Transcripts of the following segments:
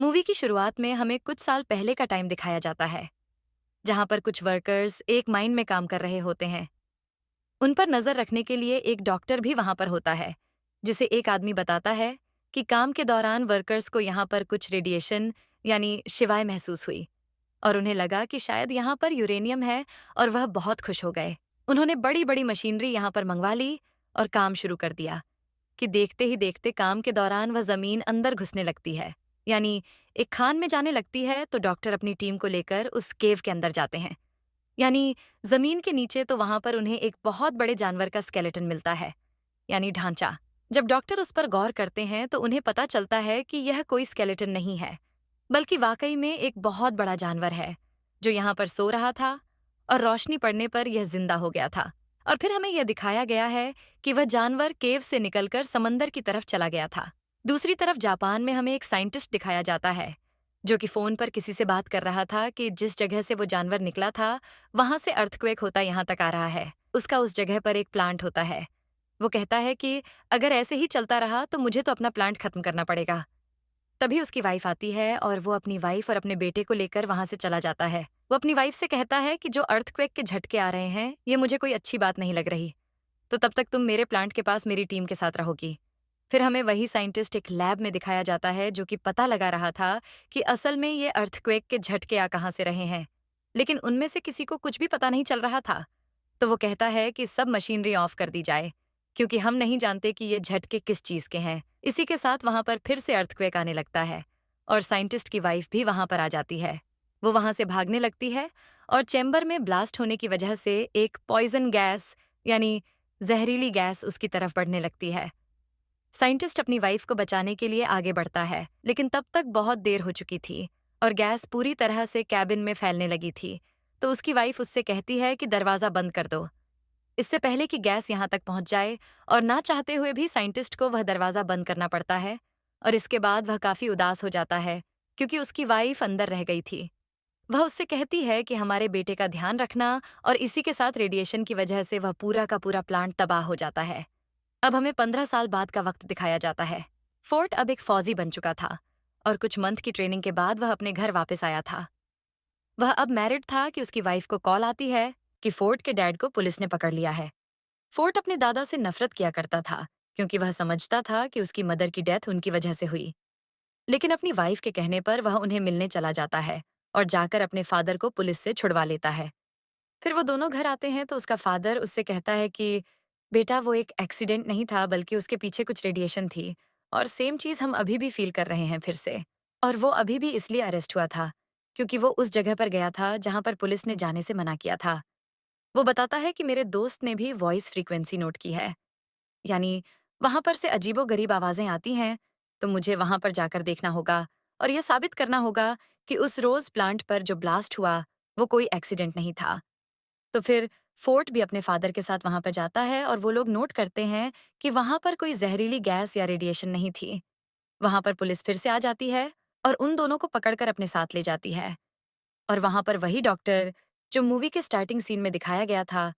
Movie की शुरुआत में हमें कुछ साल पहले का टाइम दिखाया जाता है, जहां पर कुछ वर्कर्स एक माइन में काम कर रहे होते हैं। उन पर नजर रखने के लिए एक डॉक्टर भी वहां पर होता है, जिसे एक आदमी बताता है कि काम के दौरान वर्कर्स को यहाँ पर कुछ रेडिएशन यानी शिवाय महसूस हुई और उन्हें लगा कि शायद यहाँ पर यूरेनियम है और वह बहुत खुश हो गए। उन्होंने बड़ी बड़ी मशीनरी यहाँ पर मंगवा ली और काम शुरू कर दिया कि देखते ही देखते काम के दौरान वह जमीन अंदर घुसने लगती है, यानी एक खान में जाने लगती है। तो डॉक्टर अपनी टीम को लेकर उस केव के अंदर जाते हैं, यानी जमीन के नीचे। तो वहां पर उन्हें एक बहुत बड़े जानवर का स्केलेटन मिलता है, यानी ढांचा। जब डॉक्टर उस पर गौर करते हैं तो उन्हें पता चलता है कि यह कोई स्केलेटन नहीं है, बल्कि वाकई में एक बहुत बड़ा जानवर है जो यहाँ पर सो रहा था और रोशनी पड़ने पर यह जिंदा हो गया था। और फिर हमें यह दिखाया गया है कि वह जानवर केव से निकलकर समंदर की तरफ चला गया था। दूसरी तरफ जापान में हमें एक साइंटिस्ट दिखाया जाता है जो कि फोन पर किसी से बात कर रहा था कि जिस जगह से वो जानवर निकला था वहां से अर्थक्वेक होता यहाँ तक आ रहा है। उसका उस जगह पर एक प्लांट होता है। वो कहता है कि अगर ऐसे ही चलता रहा तो मुझे तो अपना प्लांट खत्म करना पड़ेगा। तभी उसकी वाइफ आती है और वो अपनी वाइफ और अपने बेटे को लेकर वहां से चला जाता है। वो अपनी वाइफ से कहता है कि जो अर्थक्वेक के झटके आ रहे हैं ये मुझे कोई अच्छी बात नहीं लग रही, तो तब तक तुम मेरे प्लांट के पास मेरी टीम के साथ रहोगी। फिर हमें वही साइंटिस्ट एक लैब में दिखाया जाता है जो कि पता लगा रहा था कि असल में ये अर्थक्वेक के झटके आ कहाँ से रहे हैं, लेकिन उनमें से किसी को कुछ भी पता नहीं चल रहा था। तो वो कहता है कि सब मशीनरी ऑफ कर दी जाए, क्योंकि हम नहीं जानते कि ये झटके किस चीज के हैं। इसी के साथ वहां पर फिर से अर्थक्वेक आने लगता है और साइंटिस्ट की वाइफ भी वहां पर आ जाती है। वो वहां से भागने लगती है और चैम्बर में ब्लास्ट होने की वजह से एक पॉइजन गैस यानी जहरीली गैस उसकी तरफ बढ़ने लगती है। साइंटिस्ट अपनी वाइफ को बचाने के लिए आगे बढ़ता है, लेकिन तब तक बहुत देर हो चुकी थी और गैस पूरी तरह से कैबिन में फैलने लगी थी। तो उसकी वाइफ उससे कहती है कि दरवाजा बंद कर दो, इससे पहले कि गैस यहाँ तक पहुंच जाए। और ना चाहते हुए भी साइंटिस्ट को वह दरवाजा बंद करना पड़ता है और इसके बाद वह काफी उदास हो जाता है क्योंकि उसकी वाइफ अंदर रह गई थी। वह उससे कहती है कि हमारे बेटे का ध्यान रखना, और इसी के साथ रेडिएशन की वजह से वह पूरा का पूरा प्लांट तबाह हो जाता है। अब हमें 15 साल बाद का वक्त दिखाया जाता है। फोर्ट अब एक फौजी बन चुका था और कुछ मंथ की ट्रेनिंग के बाद वह अपने घर वापस आया था। वह अब मैरिड था कि उसकी वाइफ को कॉल आती है कि फोर्ट के डैड को पुलिस ने पकड़ लिया है। फोर्ट अपने दादा से नफरत किया करता था क्योंकि वह समझता था कि उसकी मदर की डेथ उनकी वजह से हुई, लेकिन अपनी वाइफ के कहने पर वह उन्हें मिलने चला जाता है और जाकर अपने फादर को पुलिस से छुड़वा लेता है। फिर वो दोनों घर आते हैं तो उसका फादर उससे कहता है कि बेटा वो एक एक्सीडेंट नहीं था, बल्कि उसके पीछे कुछ रेडिएशन थी और सेम चीज हम अभी भी फील कर रहे हैं फिर से। और वो अभी भी इसलिए अरेस्ट हुआ था क्योंकि वो उस जगह पर गया था जहां पर पुलिस ने जाने से मना किया था। वो बताता है कि मेरे दोस्त ने भी वॉइस फ्रीक्वेंसी नोट की है, यानी वहां पर से अजीबो-गरीब आवाजें आती हैं। तो मुझे वहां पर जाकर देखना होगा और यह साबित करना होगा कि उस रोज प्लांट पर जो ब्लास्ट हुआ वो कोई एक्सीडेंट नहीं था। तो फिर फोर्ट भी अपने फादर के साथ वहां पर जाता है और वो लोग नोट करते हैं कि वहां पर कोई जहरीली गैस या रेडिएशन नहीं थी। वहां पर पुलिस फिर से आ जाती है और उन दोनों को पकड़कर अपने साथ ले जाती है। और वहां पर वही डॉक्टर जो मूवी के स्टार्टिंग सीन में दिखाया गया था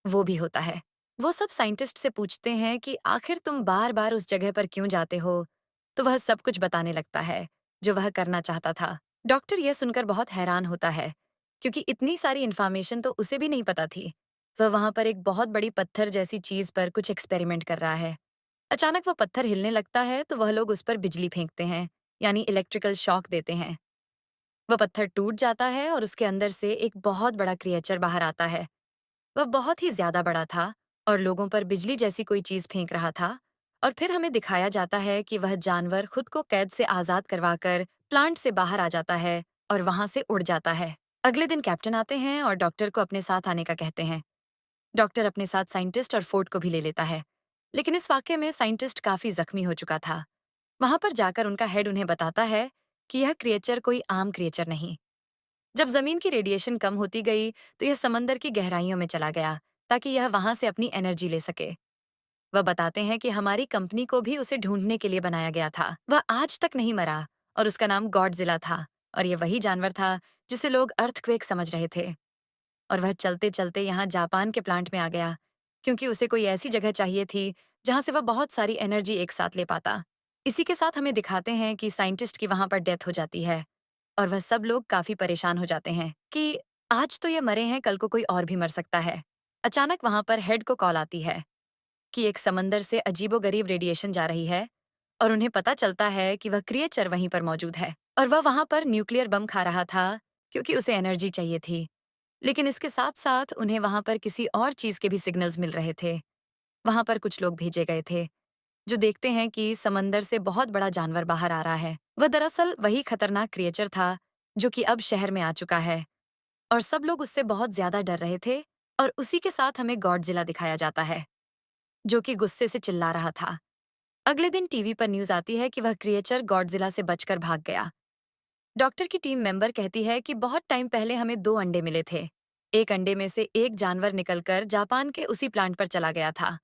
वो भी होता है। वो सब साइंटिस्ट से पूछते हैं कि आखिर तुम बार बार उस जगह पर क्यों जाते हो। तो वह सब कुछ बताने लगता है जो वह करना चाहता था। डॉक्टर यह सुनकर बहुत हैरान होता है क्योंकि इतनी सारी इन्फॉर्मेशन तो उसे भी नहीं पता थी। वह वहां पर एक बहुत बड़ी पत्थर जैसी चीज पर कुछ एक्सपेरिमेंट कर रहा है। अचानक वो पत्थर हिलने लगता है तो वह लोग उस पर बिजली फेंकते हैं, यानी इलेक्ट्रिकल शॉक देते हैं। वह पत्थर टूट जाता है और उसके अंदर से एक बहुत बड़ा क्रिएचर बाहर आता है। वह बहुत ही ज्यादा बड़ा था और लोगों पर बिजली जैसी कोई चीज फेंक रहा था। और फिर हमें दिखाया जाता है कि वह जानवर खुद को कैद से आजाद करवाकर प्लांट से बाहर आ जाता है और वहां से उड़ जाता है। अगले दिन कैप्टन आते हैं और डॉक्टर को अपने साथ आने का कहते हैं। डॉक्टर अपने साथ साइंटिस्ट और फोर्ट को भी ले लेता है, लेकिन इस वाकये में साइंटिस्ट काफी जख्मी हो चुका था। वहां पर जाकर उनका हेड उन्हें बताता है कि यह क्रिएचर कोई आम क्रिएचर नहीं। जब जमीन की रेडिएशन कम होती गई तो यह समंदर की गहराइयों में चला गया ताकि यह वहां से अपनी एनर्जी ले सके। वह बताते हैं कि हमारी कंपनी को भी उसे ढूंढने के लिए बनाया गया था। वह आज तक नहीं मरा और उसका नाम गॉडजिला था और यह वही जानवर था जिसे लोग अर्थक्वेक समझ रहे थे। और वह चलते चलते यहाँ जापान के प्लांट में आ गया क्योंकि उसे कोई ऐसी जगह चाहिए थी जहां से वह बहुत सारी एनर्जी एक साथ ले पाता। इसी के साथ हमें दिखाते हैं कि साइंटिस्ट की वहां पर डेथ हो जाती है और वह सब लोग काफी परेशान हो जाते हैं कि आज तो ये मरे हैं, कल को कोई और भी मर सकता है। अचानक वहां पर हेड को कॉल आती है कि एक समंदर से अजीबोगरीब रेडिएशन जा रही है और उन्हें पता चलता है कि वह क्रिएचर वहीं पर मौजूद है और वह वहां पर न्यूक्लियर बम खा रहा था क्योंकि उसे एनर्जी चाहिए थी। लेकिन इसके साथ साथ उन्हें वहां पर किसी और चीज के भी सिग्नल्स मिल रहे थे। वहां पर कुछ लोग भेजे गए थे जो देखते हैं कि समंदर से बहुत बड़ा जानवर बाहर आ रहा है। वह दरअसल वही खतरनाक क्रिएचर था जो कि अब शहर में आ चुका है और सब लोग उससे बहुत ज्यादा डर रहे थे। और उसी के साथ हमें गॉडजिला दिखाया जाता है जो कि गुस्से से चिल्ला रहा था। अगले दिन टीवी पर न्यूज आती है कि वह क्रिएचर गॉडजिला से बचकर भाग गया। डॉक्टर की टीम मेंबर कहती है कि बहुत टाइम पहले हमें 2 अंडे मिले थे। एक अंडे में से एक जानवर निकलकर जापान के उसी प्लांट पर चला गया था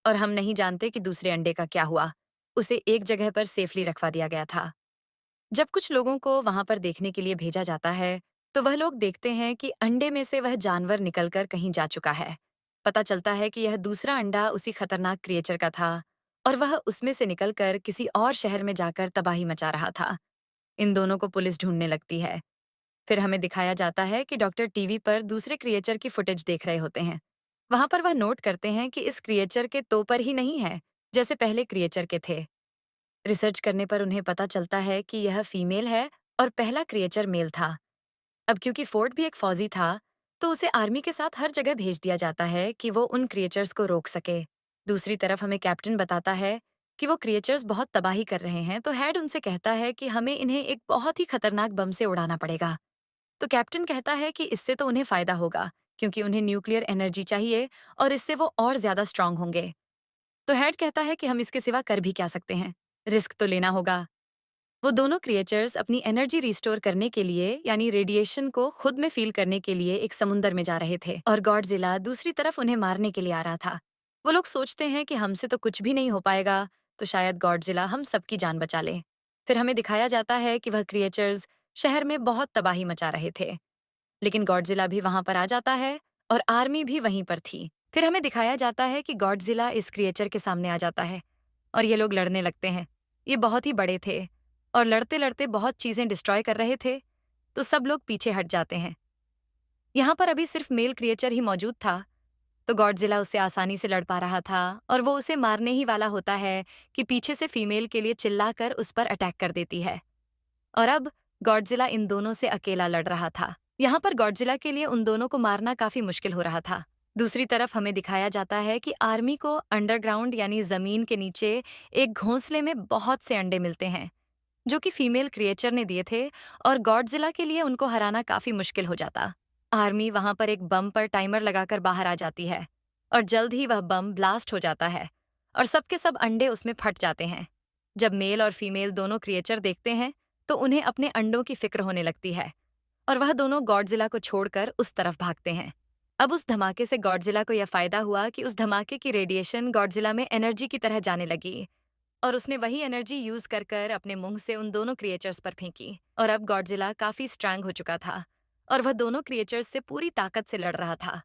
और हम नहीं जानते कि दूसरे अंडे का क्या हुआ। उसे एक जगह पर सेफली रखवा दिया गया था। जब कुछ लोगों को वहां पर देखने के लिए भेजा जाता है तो वह लोग देखते हैं कि अंडे में से वह जानवर निकलकर कहीं जा चुका है। पता चलता है कि यह दूसरा अंडा उसी खतरनाक क्रिएचर का था और वह उसमें से निकलकर किसी और शहर में जाकर तबाही मचा रहा था। इन दोनों को पुलिस ढूंढने लगती है। फिर हमें दिखाया जाता है कि डॉक्टर टीवी पर दूसरे क्रिएचर की फुटेज देख रहे होते हैं। वहां पर वह नोट करते हैं कि इस क्रिएचर के तो पर ही नहीं है जैसे पहले क्रिएचर के थे। रिसर्च करने पर उन्हें पता चलता है कि यह फीमेल है और पहला क्रिएचर मेल था। अब क्योंकि फोर्ड भी एक फौजी था तो उसे आर्मी के साथ हर जगह भेज दिया जाता है कि वो उन क्रिएचर्स को रोक सके। दूसरी तरफ हमें कैप्टन बताता है कि वो क्रिएचर्स बहुत तबाही कर रहे हैं, तो हेड उनसे कहता है कि हमें इन्हें एक बहुत ही खतरनाक बम से उड़ाना पड़ेगा। तो कैप्टन कहता है कि इससे तो उन्हें फायदा होगा क्योंकि उन्हें न्यूक्लियर एनर्जी चाहिए और इससे वो और ज्यादा स्ट्रांग होंगे। तो हेड कहता है कि हम इसके सिवा कर भी क्या सकते हैं, रिस्क तो लेना होगा। वो दोनों क्रिएचर्स अपनी एनर्जी रिस्टोर करने के लिए यानी रेडिएशन को खुद में फील करने के लिए एक समुंदर में जा रहे थे और गॉडजिला दूसरी तरफ उन्हें मारने के लिए आ रहा था। वो लोग सोचते हैं कि हमसे तो कुछ भी नहीं हो पाएगा, तो शायद गॉडजिला हम सबकी जान बचा ले। फिर हमें दिखाया जाता है कि वह क्रिएचर्स शहर में बहुत तबाही मचा रहे थे, लेकिन गॉडजिला भी वहां पर आ जाता है और आर्मी भी वहीं पर थी। फिर हमें दिखाया जाता है कि गॉडजिला इस क्रिएचर के सामने आ जाता है और ये लोग लड़ने लगते हैं। ये बहुत ही बड़े थे और लड़ते लड़ते बहुत चीजें डिस्ट्रॉय कर रहे थे, तो सब लोग पीछे हट जाते हैं। यहाँ पर अभी सिर्फ मेल क्रिएचर ही मौजूद था, तो गॉडजिला उससे आसानी से लड़ पा रहा था और वो उसे मारने ही वाला होता है कि पीछे से फीमेल के लिए चिल्लाकर उस पर अटैक कर देती है। और अब गॉडजिला इन दोनों से अकेला लड़ रहा था। यहाँ पर गॉडजिला के लिए उन दोनों को मारना काफी मुश्किल हो रहा था। दूसरी तरफ हमें दिखाया जाता है कि आर्मी को अंडरग्राउंड यानी जमीन के नीचे एक घोंसले में बहुत से अंडे मिलते हैं जो कि फीमेल क्रिएचर ने दिए थे और गॉडजिला के लिए उनको हराना काफी मुश्किल हो जाता। आर्मी वहां पर एक बम पर टाइमर लगाकर बाहर आ जाती है और जल्द ही वह बम ब्लास्ट हो जाता है और सबके सब अंडे उसमें फट जाते हैं। जब मेल और फीमेल दोनों क्रिएचर देखते हैं तो उन्हें अपने अंडों की फिक्र होने लगती है और वह दोनों गॉडजिला को छोड़कर उस तरफ भागते हैं। अब उस धमाके से गॉडजिला को यह फायदा हुआ कि उस धमाके की रेडिएशन गॉडजिला में एनर्जी की तरह जाने लगी और उसने वही एनर्जी यूज कर कर अपने मुंह से उन दोनों क्रिएचर्स पर फेंकी और अब गॉडजिला काफी स्ट्रांग हो चुका था और वह दोनों क्रिएचर्स से पूरी ताकत से लड़ रहा था।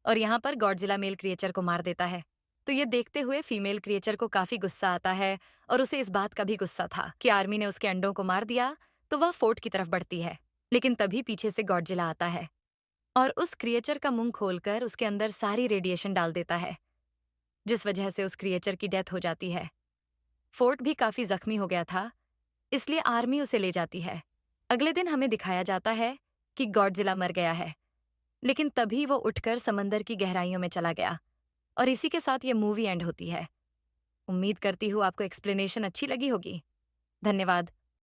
और यहाँ पर गॉडजिला मेल क्रिएचर को मार देता है। तो ये देखते हुए फीमेल क्रिएचर को काफी गुस्सा आता है और उसे इस बात का भी गुस्सा था कि आर्मी ने उसके अंडों को मार दिया, तो वह फोर्ट की तरफ बढ़ती है। लेकिन तभी पीछे से गॉडजिला आता है और उस क्रिएचर का मुंह खोलकर उसके अंदर सारी रेडिएशन डाल देता है, जिस वजह से उस क्रिएचर की डेथ हो जाती है। फोर्ट भी काफी जख्मी हो गया था, इसलिए आर्मी उसे ले जाती है। अगले दिन हमें दिखाया जाता है कि गॉडजिला मर गया है, लेकिन तभी वो उठकर समंदर की गहराइयों में चला गया और इसी के साथ ये मूवी एंड होती है। उम्मीद करती हूँ आपको एक्सप्लेनेशन अच्छी लगी होगी। धन्यवाद।